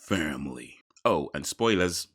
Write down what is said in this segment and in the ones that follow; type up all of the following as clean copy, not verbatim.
family. Oh, and spoilers.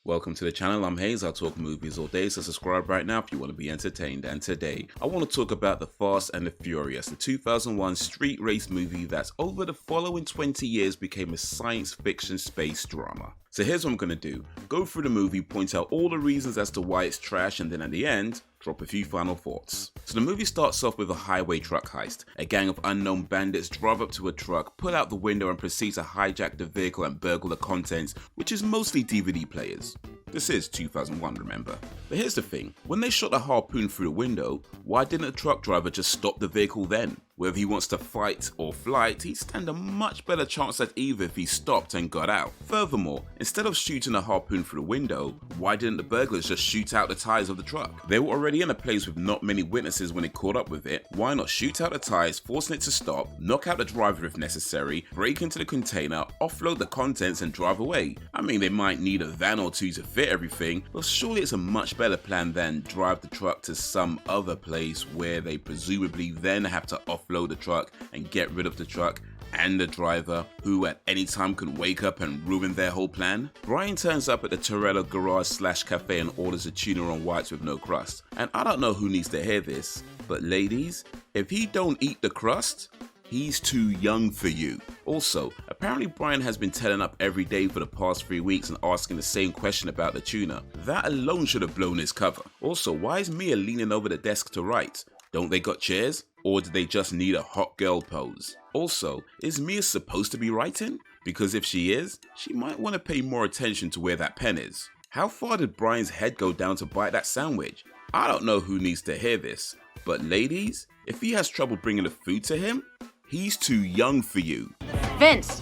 Welcome to the channel, I'm Hayes, I talk movies all day, so subscribe right now if you want to be entertained. And today, I want to talk about The Fast and the Furious, the 2001 street race movie that over the following 20 years became a science fiction space drama. So here's what I'm going to do, go through the movie, point out all the reasons as to why it's trash, and then at the end, drop a few final thoughts. So the movie starts off with a highway truck heist. A gang of unknown bandits drive up to a truck, pull out the window and proceed to hijack the vehicle and burgle the contents, which is mostly DVD players. This is 2001, remember? But here's the thing, when they shot the harpoon through the window, why didn't the truck driver just stop the vehicle then? Whether he wants to fight or flight, he'd stand a much better chance at either if he stopped and got out. Furthermore, instead of shooting a harpoon through the window, why didn't the burglars just shoot out the tires of the truck? They were already in a place with not many witnesses when they caught up with it. Why not shoot out the tires, forcing it to stop, knock out the driver if necessary, break into the container, offload the contents and drive away? I mean, they might need a van or two to fit everything, but surely it's a much better plan than drive the truck to some other place where they presumably then have to offload the truck and get rid of the truck and the driver, who at any time can wake up and ruin their whole plan. Brian turns up at the Toretto garage / cafe and orders a tuna on whites with no crust. And I don't know who needs to hear this, but ladies, if he don't eat the crust, he's too young for you. Also, apparently Brian has been turning up every day for the past 3 weeks and asking the same question about the tuna. That alone should have blown his cover. Also, why is Mia leaning over the desk to write? Don't they got chairs? Or do they just need a hot girl pose? Also, is Mia supposed to be writing? Because if she is, she might want to pay more attention to where that pen is. How far did Brian's head go down to bite that sandwich? I don't know who needs to hear this, but ladies, if he has trouble bringing the food to him, he's too young for you. Vince!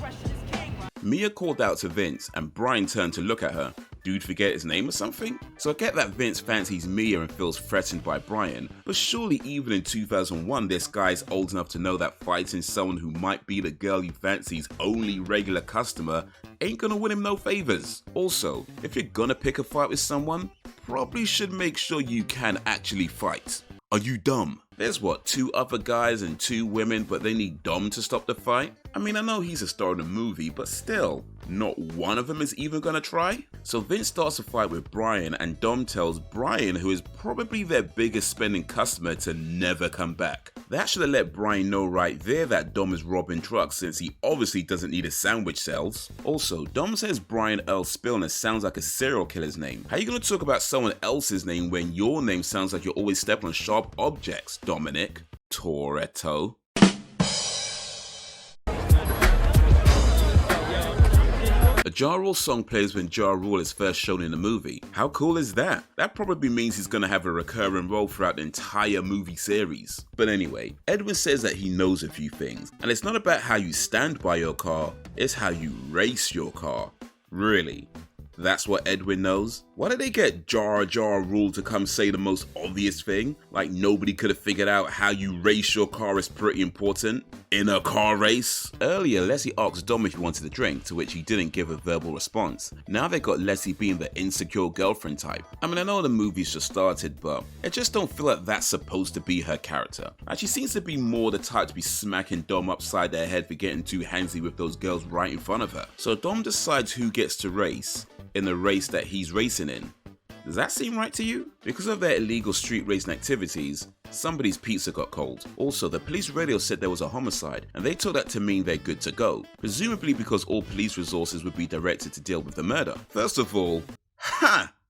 Mia called out to Vince and Brian turned to look at her. Dude forget his name or something? So I get that Vince fancies Mia and feels threatened by Brian, but surely even in 2001 this guy's old enough to know that fighting someone who might be the girl he fancies only regular customer ain't gonna win him no favors. Also, if you're gonna pick a fight with someone, probably should make sure you can actually fight. Are you dumb? There's what, 2 other guys and 2 women, but they need Dom to stop the fight? I mean, I know he's a star in the movie, but still, not one of them is even gonna try? So Vince starts a fight with Brian and Dom tells Brian, who is probably their biggest spending customer, to never come back. That should have let Brian know right there that Dom is robbing trucks since he obviously doesn't need his sandwich sales. Also, Dom says Brian Earl Spillner sounds like a serial killer's name. How are you gonna talk about someone else's name when your name sounds like you're always stepping on sharp objects, Dominic? Toretto. A Ja Rule song plays when Ja Rule is first shown in the movie. How cool is that? That probably means he's gonna have a recurring role throughout the entire movie series. But anyway, Edwin says that he knows a few things, and it's not about how you stand by your car, it's how you race your car. Really? That's what Edwin knows? Why did they get Ja Rule to come say the most obvious thing? Like nobody could have figured out how you race your car is pretty important in a car race? Earlier, Leslie asked Dom if he wanted a drink, to which he didn't give a verbal response. Now they got Leslie being the insecure girlfriend type. I mean, I know the movie's just started, but I just don't feel like that's supposed to be her character. And she seems to be more the type to be smacking Dom upside their head for getting too handsy with those girls right in front of her. So Dom decides who gets to race in the race that he's racing in. Does that seem right to you? Because of their illegal street racing activities, somebody's pizza got cold. Also, the police radio said there was a homicide, and they took that to mean they're good to go. Presumably because all police resources would be directed to deal with the murder. First of all,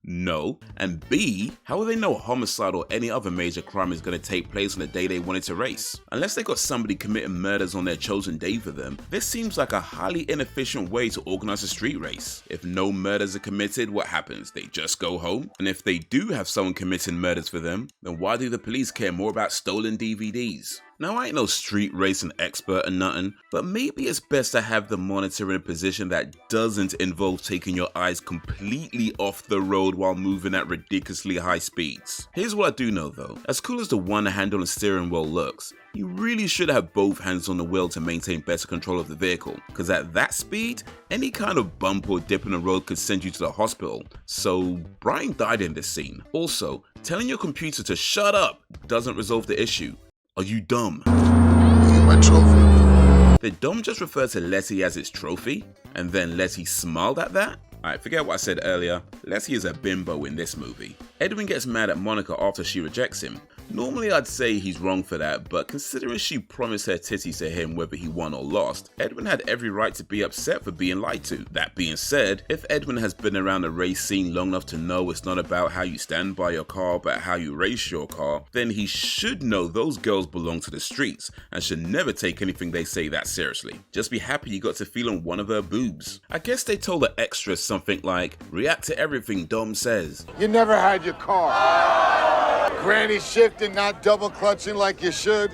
no. And B, how will they know homicide or any other major crime is going to take place on the day they wanted to race? Unless they got somebody committing murders on their chosen day for them, this seems like a highly inefficient way to organize a street race. If no murders are committed, what happens? They just go home? And if they do have someone committing murders for them, then why do the police care more about stolen DVDs? Now, I ain't no street racing expert or nothing, but maybe it's best to have the monitor in a position that doesn't involve taking your eyes completely off the road while moving at ridiculously high speeds. Here's what I do know though, as cool as the one hand on the steering wheel looks, you really should have both hands on the wheel to maintain better control of the vehicle, because at that speed, any kind of bump or dip in the road could send you to the hospital. So Brian died in this scene. Also, telling your computer to shut up doesn't resolve the issue. Are you dumb? My trophy. Did Dom just refer to Letty as his trophy? And then Letty smiled at that? Alright, forget what I said earlier. Letty is a bimbo in this movie. Edwin gets mad at Monica after she rejects him. Normally I'd say he's wrong for that, but considering she promised her titties to him whether he won or lost, Edwin had every right to be upset for being lied to. That being said, if Edwin has been around the race scene long enough to know it's not about how you stand by your car but how you race your car, then he should know those girls belong to the streets and should never take anything they say that seriously. Just be happy you got to feel on one of her boobs. I guess they told the extras something like, react to everything Dom says. You never had your car. Granny shifting, not double clutching like you should.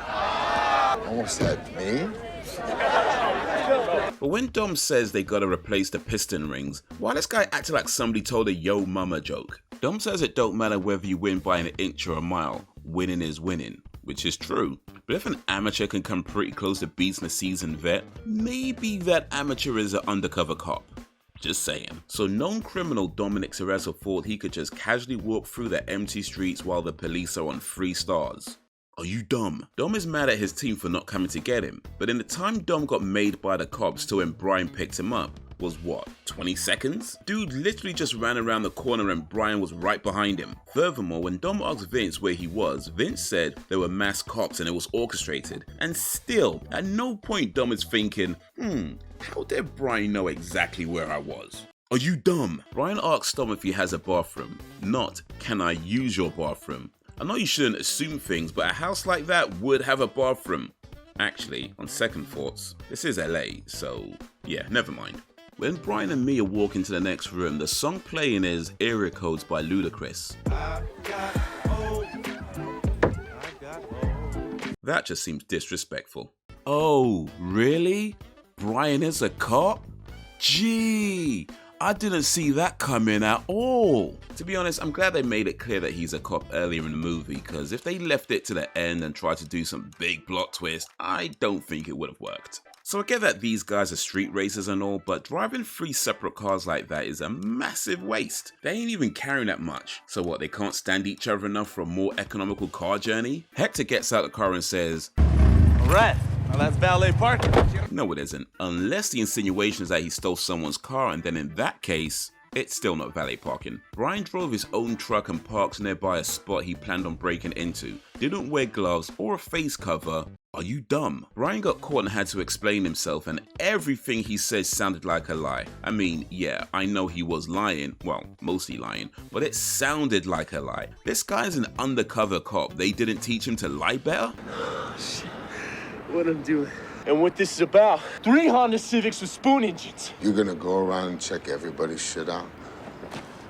Almost had me. But when Dom says they gotta replace the piston rings, why this guy acting like somebody told a yo mama joke? Dom says it don't matter whether you win by an inch or a mile, winning is winning, which is true. But if an amateur can come pretty close to beating a seasoned vet, maybe that amateur is an undercover cop. Just saying. So known criminal Dominic Toretto thought he could just casually walk through the empty streets while the police are on 3 stars. Are you dumb? Dom is mad at his team for not coming to get him, but in the time Dom got made by the cops to when Brian picked him up was what, 20 seconds? Dude literally just ran around the corner and Brian was right behind him. Furthermore, when Dom asked Vince where he was, Vince said there were masked cops and it was orchestrated. And still, at no point Dom is thinking, how did Brian know exactly where I was? Are you dumb? Brian asks Dom if he has a bathroom, not, can I use your bathroom? I know you shouldn't assume things, but a house like that would have a bathroom. Actually, on second thoughts, this is LA, so yeah, never mind. When Brian and Mia walk into the next room, the song playing is Area Codes by Ludacris. That just seems disrespectful. Oh, really? Brian is a cop? Gee, I didn't see that coming at all. To be honest, I'm glad they made it clear that he's a cop earlier in the movie, because if they left it to the end and tried to do some big plot twist, I don't think it would have worked. So I get that these guys are street racers and all, but driving 3 separate cars like that is a massive waste. They ain't even carrying that much. So what, they can't stand each other enough for a more economical car journey? Hector gets out of the car and says, alright, well that's valet parking. No it isn't, unless the insinuation is that he stole someone's car, and then in that case, it's still not valet parking. Brian drove his own truck and parked nearby a spot he planned on breaking into. Didn't wear gloves or a face cover. Are you dumb? Brian got caught and had to explain himself, and everything he said sounded like a lie. I mean, yeah, I know he was lying, well, mostly lying, but it sounded like a lie. This guy's an undercover cop. They didn't teach him to lie better? What I'm doing. And what this is about. 3 Honda Civics with spoon engines. You're gonna go around and check everybody's shit out?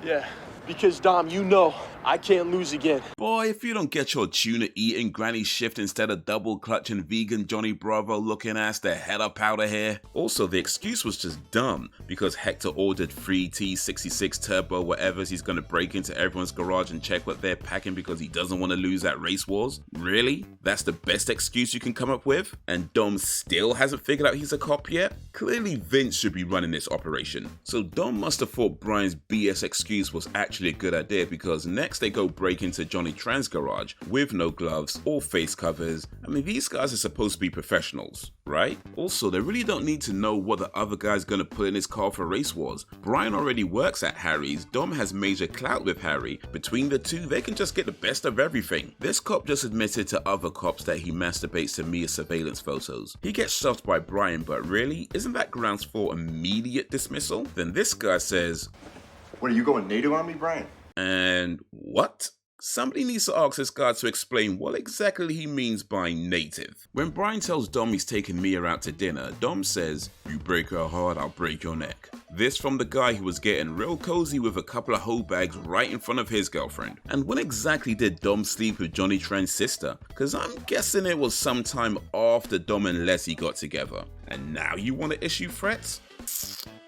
Yeah, because Dom, you know, I can't lose again. Boy, if you don't get your tuna eating, granny shift instead of double clutching vegan Johnny Bravo looking ass the head up out of here. Also, the excuse was just dumb because Hector ordered 3T66 turbo whatever's he's gonna break into everyone's garage and check what they're packing because he doesn't want to lose at race wars. Really? That's the best excuse you can come up with? And Dom still hasn't figured out he's a cop yet? Clearly Vince should be running this operation. So Dom must have thought Brian's BS excuse was actually a good idea, because next they go break into Johnny Tran's garage with no gloves or face covers. I mean, these guys are supposed to be professionals, right? Also, they really don't need to know what the other guy's gonna put in his car for race wars. Brian already works at Harry's. Dom has major clout with Harry. Between the two, they can just get the best of everything. This cop just admitted to other cops that he masturbates to Mia's surveillance photos. He gets shoved by Brian, but really, isn't that grounds for immediate dismissal? Then this guy says, "What, are you going native on me, Brian?" And what? Somebody needs to ask this guy to explain what exactly he means by native. When Brian tells Dom he's taking Mia out to dinner, Dom says, "You break her heart, I'll break your neck." This from the guy who was getting real cozy with a couple of hoe bags right in front of his girlfriend. And when exactly did Dom sleep with Johnny Tran's sister? Cause I'm guessing it was sometime after Dom and Leslie got together. And now you want to issue threats?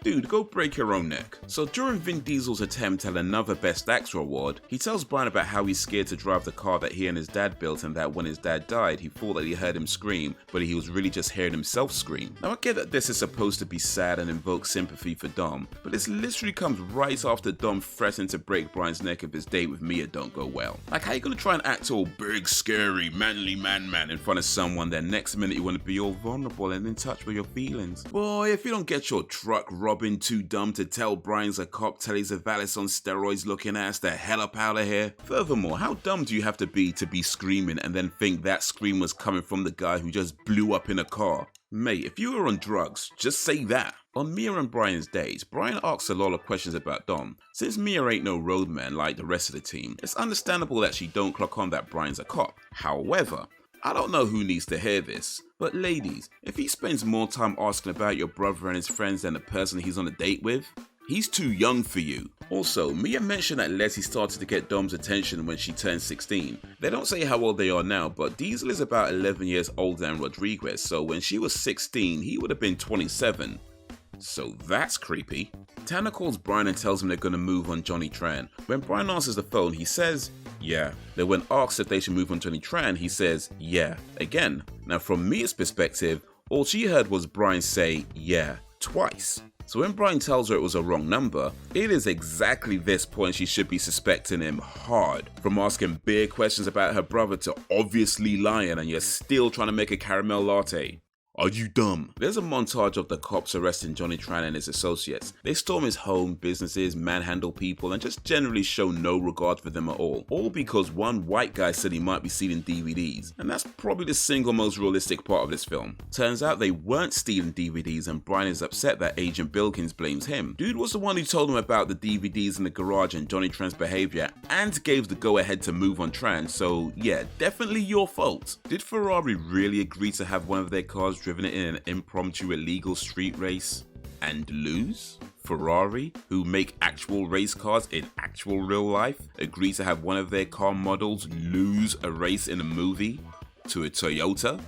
Dude, go break your own neck. So during Vin Diesel's attempt at another Best Actor award, he tells Brian about how he's scared to drive the car that he and his dad built, and that when his dad died, he thought that he heard him scream, but he was really just hearing himself scream. Now I get that this is supposed to be sad and invoke sympathy for Dom, but this literally comes right after Dom threatened to break Brian's neck if his date with Mia don't go well. Like, how you gonna try and act all big, scary, manly man in front of someone, then next minute you wanna be all vulnerable and in touch with your feelings? Boy, if you don't get your truck robbing too dumb to tell Brian's a cop till he's a valet on steroids looking ass the hell up out of here. Furthermore, how dumb do you have to be screaming and then think that scream was coming from the guy who just blew up in a car? Mate, if you were on drugs, just say that. On Mia and Brian's dates, Brian asks a lot of questions about Dom. Since Mia ain't no roadman like the rest of the team, it's understandable that she don't clock on that Brian's a cop. However, I don't know who needs to hear this, but ladies, if he spends more time asking about your brother and his friends than the person he's on a date with, he's too young for you. Also, Mia mentioned that Leslie started to get Dom's attention when she turned 16. They don't say how old they are now, but Diesel is about 11 years older than Rodriguez, so when she was 16, he would have been 27. So that's creepy. Tanner calls Brian and tells him they're gonna move on Johnny Tran. When Brian answers the phone, he says, yeah. Then when asked if they should move on Johnny Tran, he says, yeah, again. Now from Mia's perspective, all she heard was Brian say, yeah, twice. So when Brian tells her it was a wrong number, it is exactly this point she should be suspecting him hard. From asking big questions about her brother to obviously lying, and you're still trying to make a caramel latte. Are you dumb? There's a montage of the cops arresting Johnny Tran and his associates. They storm his home, businesses, manhandle people, and just generally show no regard for them at all. All because one white guy said he might be stealing DVDs, and that's probably the single most realistic part of this film. Turns out they weren't stealing DVDs, and Brian is upset that Agent Bilkins blames him. Dude was the one who told him about the DVDs in the garage and Johnny Tran's behavior, and gave the go-ahead to move on Tran, so yeah, definitely your fault. Did Ferrari really agree to have one of their cars driven it in an impromptu illegal street race and lose? Ferrari, who make actual race cars in actual real life, agree to have one of their car models lose a race in a movie to a Toyota?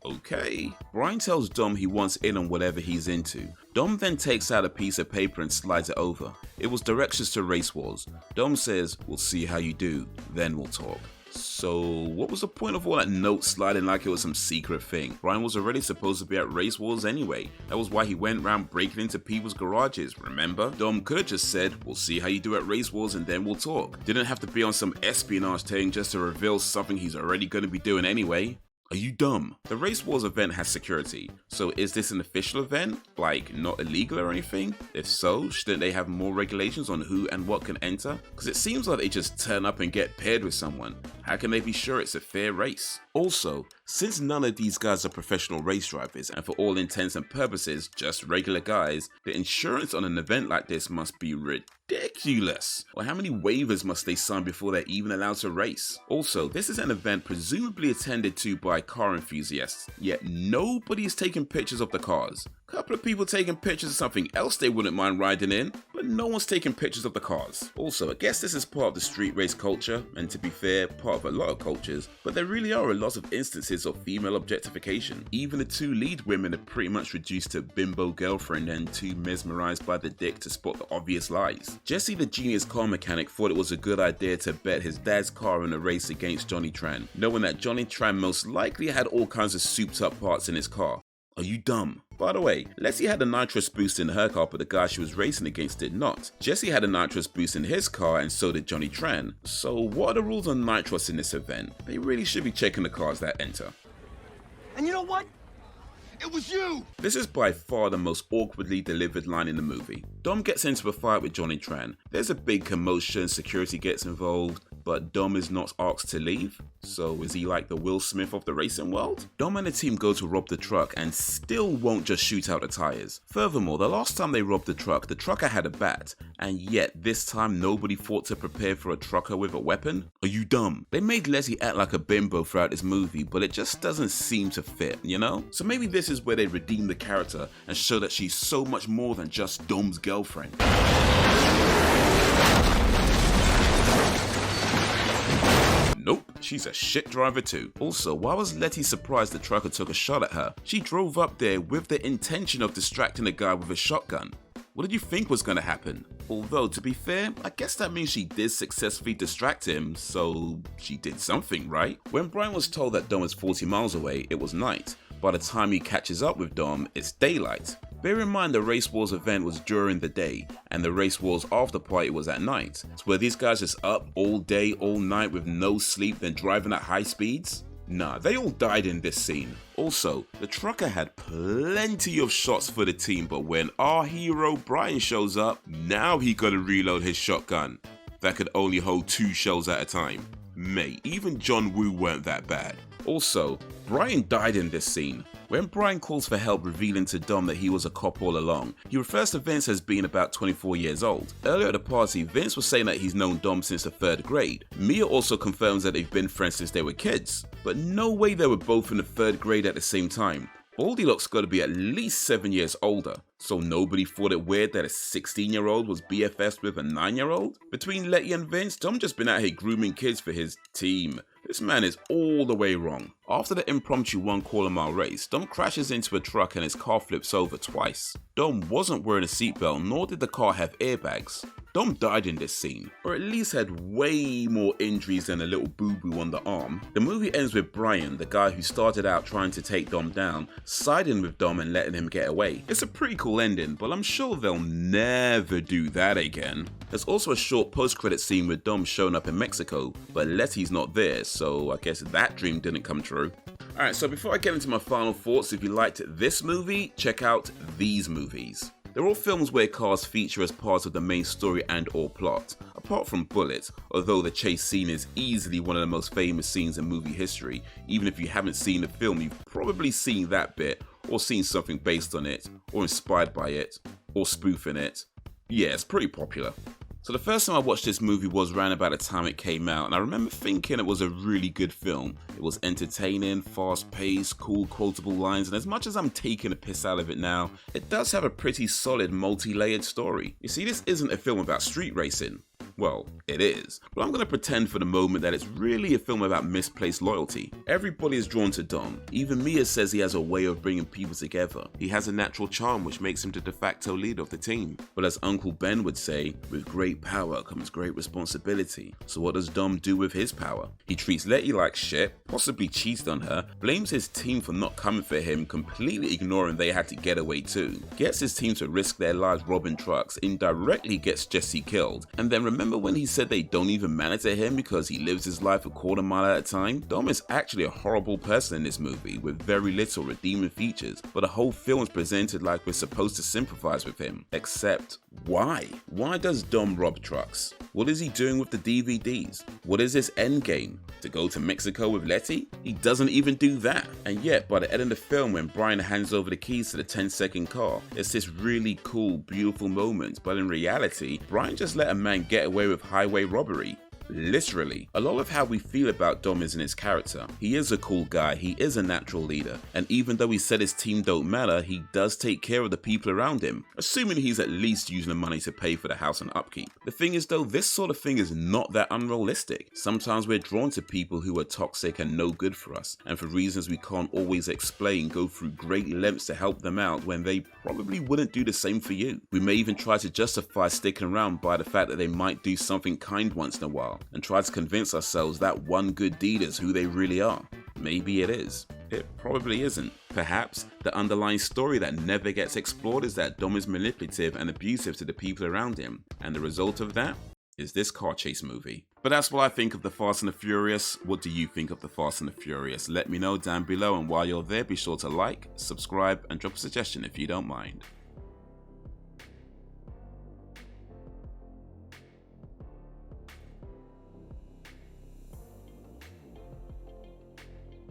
Okay. Brian tells Dom he wants in on whatever he's into. Dom then takes out a piece of paper and slides it over. It was directions to Race Wars. Dom says, we'll see how you do, then we'll talk. So what was the point of all that note sliding like it was some secret thing? Brian was already supposed to be at Race Wars anyway. That was why he went around breaking into people's garages, remember? Dom could have just said, we'll see how you do at Race Wars and then we'll talk. Didn't have to be on some espionage thing just to reveal something he's already going to be doing anyway. Are you dumb? The Race Wars event has security, so is this an official event? Like, not illegal or anything? If so, shouldn't they have more regulations on who and what can enter? Because it seems like they just turn up and get paired with someone. How can they be sure it's a fair race? Also, since none of these guys are professional race drivers and for all intents and purposes just regular guys, the insurance on an event like this must be ridiculous. Or how many waivers must they sign before they're even allowed to race? Also, this is an event presumably attended to by car enthusiasts, yet nobody is taking pictures of the cars. A couple of people taking pictures of something else they wouldn't mind riding in, but no one's taking pictures of the cars. Also, I guess this is part of the street race culture, and to be fair, part of a lot of cultures, but there really are a lot of instances of female objectification. Even the two lead women are pretty much reduced to bimbo girlfriend and too mesmerized by the dick to spot the obvious lies. Jesse, the genius car mechanic, thought it was a good idea to bet his dad's car in a race against Johnny Tran, knowing that Johnny Tran most likely had all kinds of souped up parts in his car. Are you dumb? By the way, Leslie had a nitrous boost in her car, but the guy she was racing against did not. Jesse had a nitrous boost in his car, and so did Johnny Tran. So what are the rules on nitrous in this event? They really should be checking the cars that enter. And you know what? It was you! This is by far the most awkwardly delivered line in the movie. Dom gets into a fight with Johnny Tran. There's a big commotion, security gets involved, but Dom is not asked to leave. So is he like the Will Smith of the racing world? Dom and the team go to rob the truck and still won't just shoot out the tires. Furthermore, the last time they robbed the trucker had a bat, and yet this time nobody thought to prepare for a trucker with a weapon? Are you dumb? They made Leslie act like a bimbo throughout this movie, but it just doesn't seem to fit, you know? So maybe this is where they redeem the character and show that she's so much more than just Dom's girlfriend. Nope, she's a shit driver too. Also, why was Letty surprised the trucker took a shot at her? She drove up there with the intention of distracting a guy with a shotgun. What did you think was going to happen? Although, to be fair, I guess that means she did successfully distract him, so she did something, right? When Brian was told that Dom was 40 miles away, it was night. By the time he catches up with Dom, it's daylight. Bear in mind the Race Wars event was during the day, and the Race Wars after party was at night. So were these guys just up all day, all night with no sleep, then driving at high speeds? Nah, they all died in this scene. Also, the trucker had plenty of shots for the team, but when our hero Brian shows up, now he gotta reload his shotgun. That could only hold 2 shells at a time. Mate, even John Woo weren't that bad. Also, Brian died in this scene. When Brian calls for help revealing to Dom that he was a cop all along, he refers to Vince as being about 24 years old. Earlier at the party, Vince was saying that he's known Dom since the 3rd grade. Mia also confirms that they've been friends since they were kids. But no way they were both in the 3rd grade at the same time. Baldylock's got to be at least 7 years older, so nobody thought it weird that a 16-year-old was BFFs with a 9-year-old? Between Letty and Vince, Dom just been out here grooming kids for his team. This man is all the way wrong. After the impromptu 1-quarter-mile race, Dom crashes into a truck and his car flips over twice. Dom wasn't wearing a seatbelt, nor did the car have airbags. Dom died in this scene, or at least had way more injuries than a little boo-boo on the arm. The movie ends with Brian, the guy who started out trying to take Dom down, siding with Dom and letting him get away. It's a pretty cool ending, but I'm sure they'll never do that again. There's also a short post-credit scene with Dom showing up in Mexico, but Letty's not there, so I guess that dream didn't come true. Alright, so before I get into my final thoughts, if you liked this movie, check out these movies. They're all films where cars feature as part of the main story and or plot, apart from Bullet, although the chase scene is easily one of the most famous scenes in movie history. Even if you haven't seen the film, you've probably seen that bit, or seen something based on it, or inspired by it, or spoofing it. Yeah, it's pretty popular. So the first time I watched this movie was around about the time it came out, and I remember thinking it was a really good film. It was entertaining, fast-paced, cool quotable lines, and as much as I'm taking a piss out of it now, it does have a pretty solid multi-layered story. You see, this isn't a film about street racing. Well, it is, but I'm going to pretend for the moment that it's really a film about misplaced loyalty. Everybody is drawn to Dom. Even Mia says he has a way of bringing people together. He has a natural charm which makes him the de facto leader of the team. But as Uncle Ben would say, with great power comes great responsibility. So what does Dom do with his power? He treats Letty like shit, possibly cheats on her, blames his team for not coming for him, completely ignoring they had to get away too, gets his team to risk their lives robbing trucks, indirectly gets Jesse killed, and then remember when he said they don't even matter to him because he lives his life a quarter mile at a time? Dom is actually a horrible person in this movie with very little redeeming features, but the whole film is presented like we're supposed to sympathize with him. Except, why? Why does Dom rob trucks? What is he doing with the DVDs? What is his end game? To go to Mexico with Letty? He doesn't even do that. And yet, by the end of the film, when Brian hands over the keys to the 10-second car, it's this really cool, beautiful moment, but in reality, Brian just let a man get away with highway robbery. Literally. A lot of how we feel about Dom is in his character. He is a cool guy, he is a natural leader, and even though he said his team don't matter, he does take care of the people around him, assuming he's at least using the money to pay for the house and upkeep. The thing is though, this sort of thing is not that unrealistic. Sometimes we're drawn to people who are toxic and no good for us, and for reasons we can't always explain, go through great lengths to help them out when they probably wouldn't do the same for you. We may even try to justify sticking around by the fact that they might do something kind once in a while, and try to convince ourselves that one good deed is who they really are. Maybe it is. It probably isn't. Perhaps the underlying story that never gets explored is that Dom is manipulative and abusive to the people around him, and the result of that is this car chase movie. But that's what I think of The Fast and the Furious. What do you think of The Fast and the Furious? Let me know down below, and while you're there, be sure to like, subscribe, and drop a suggestion if you don't mind.